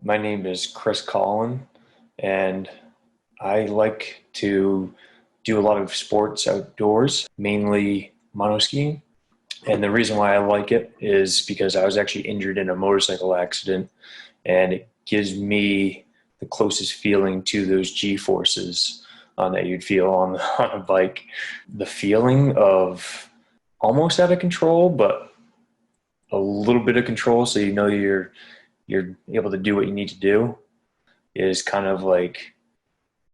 My name is Collin, and I like to do a lot of sports outdoors, mainly monoskiing. And the reason why I like it is because I was actually injured in a motorcycle accident, and it gives me the closest feeling to those G forces that you'd feel on on a bike. The feeling of almost out of control, but a little bit of control, so you know you're able to do what you need to do, is kind of like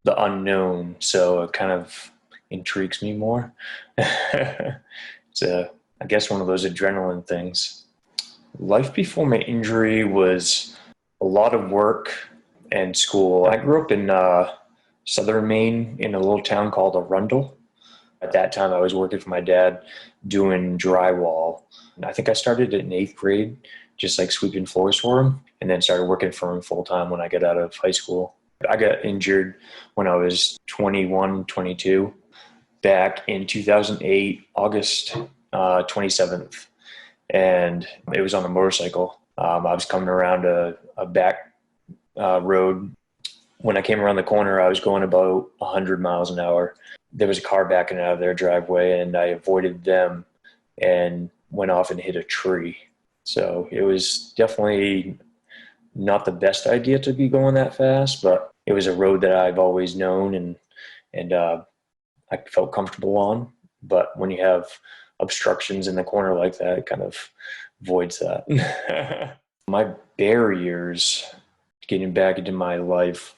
the unknown. So it kind of intrigues me more. It's I guess one of those adrenaline things. Life before my injury was a lot of work and school. I grew up in southern Maine in a little town called Arundel. At that time, I was working for my dad doing drywall. I think I started in eighth grade, just like sweeping floors for him, and then started working for him full time when I got out of high school. I got injured when I was 21, 22, back in 2008, August 27th. And it was on a motorcycle. I was coming around a back road. When I came around the corner, I was going about 100 miles an hour. There was a car backing out of their driveway, and I avoided them and went off and hit a tree. So it was definitely not the best idea to be going that fast, but it was a road that I've always known and I felt comfortable on. But when you have obstructions in the corner like that, it kind of voids that. My barriers getting back into my life,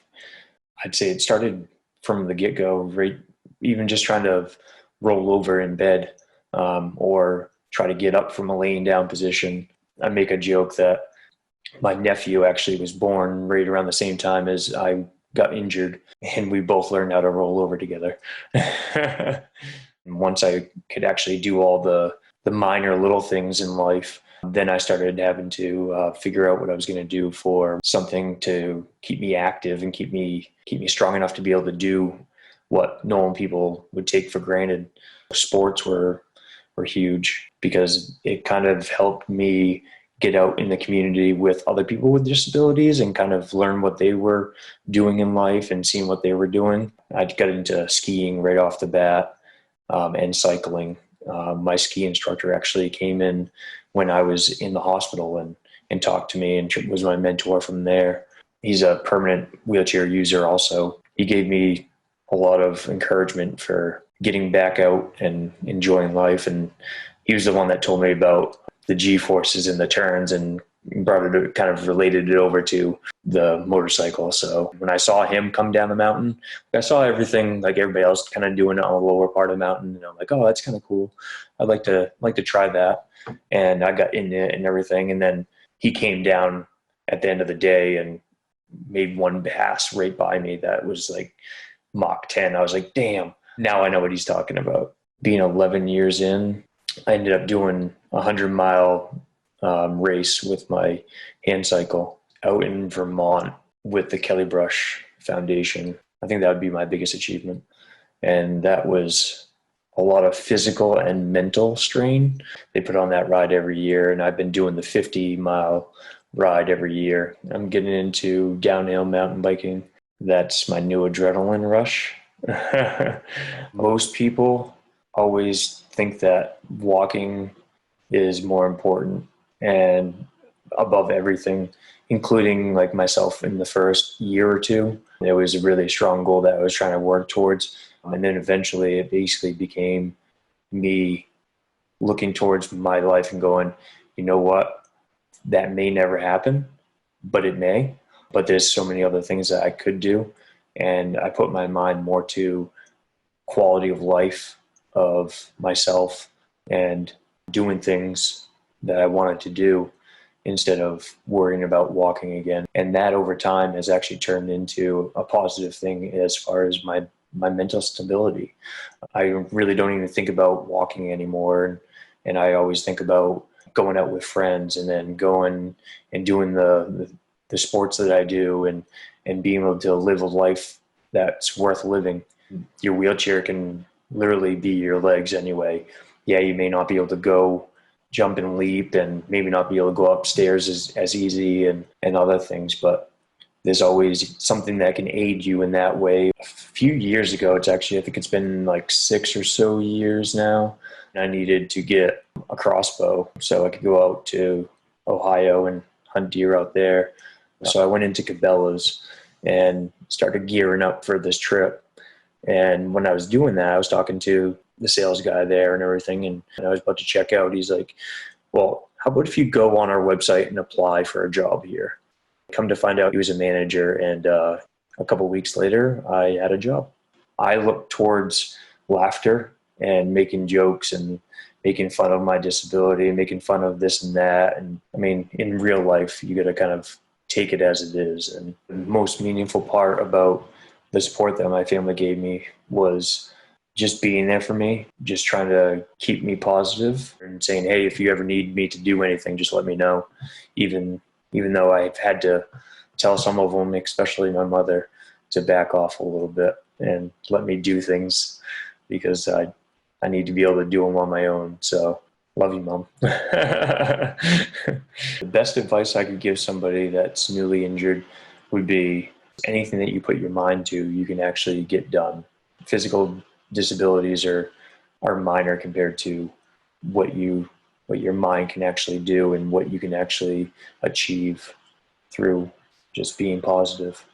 I'd say it started from the get-go, right? Even just trying to roll over in bed, or try to get up from a laying down position. I make a joke that my nephew actually was born right around the same time as I got injured, and we both learned how to roll over together. Once I could actually do all the minor little things in life, then I started having to figure out what I was going to do for something to keep me active and keep me strong enough to be able to do what normal people would take for granted. Sports were huge because it kind of helped me get out in the community with other people with disabilities and kind of learn what they were doing in life and seeing what they were doing. I got into skiing right off the bat, and cycling. My ski instructor actually came in when I was in the hospital and talked to me and was my mentor from there. He's a permanent wheelchair user also. He gave me a lot of encouragement for getting back out and enjoying life. And he was the one that told me about the G forces and the turns and brought it, kind of related it over to the motorcycle. So when I saw him come down the mountain, I saw everything like everybody else kind of doing it on the lower part of the mountain. And I'm like, oh, that's kind of cool. I'd like to try that. And I got in it and everything. And then he came down at the end of the day and made one pass right by me that was like Mach 10. I was like, damn, now I know what he's talking about. Being 11 years in, I ended up doing a 100-mile race with my hand cycle out in Vermont with the Kelly Brush Foundation. I think that would be my biggest achievement. And that was a lot of physical and mental strain. They put on that ride every year, and I've been doing the 50-mile ride every year. I'm getting into downhill mountain biking. That's my new adrenaline rush. Most people always think that walking is more important and above everything, including like myself in the first year or two. It was a really strong goal that I was trying to work towards. And then eventually it basically became me looking towards my life and going, you know what, that may never happen, but it may. But there's so many other things that I could do. And I put my mind more to quality of life of myself and doing things that I wanted to do instead of worrying about walking again. And that over time has actually turned into a positive thing as far as my mental stability. I really don't even think about walking anymore. And I always think about going out with friends and then going and doing the sports that I do and being able to live a life that's worth living. Your wheelchair can literally be your legs anyway. Yeah, you may not be able to go jump and leap and maybe not be able to go upstairs as easy and other things, but there's always something that can aid you in that way. A few years ago, I think it's been like 6 or so years now, I needed to get a crossbow so I could go out to Ohio and hunt deer out there. So I went into Cabela's and started gearing up for this trip. And when I was doing that, I was talking to the sales guy there and everything, and I was about to check out. He's like, well, how about if you go on our website and apply for a job here? Come to find out, he was a manager, and a couple of weeks later, I had a job. I looked towards laughter and making jokes and making fun of my disability, making fun of this and that. And I mean, in real life, you got to kind of take it as it is. And the most meaningful part about the support that my family gave me was just being there for me, just trying to keep me positive and saying, hey, if you ever need me to do anything, just let me know. Even though I've had to tell some of them, especially my mother, to back off a little bit and let me do things because I need to be able to do them on my own. So love you, Mom. The best advice I could give somebody that's newly injured would be anything that you put your mind to, you can actually get done. Physical disabilities are minor compared to what your mind can actually do and what you can actually achieve through just being positive.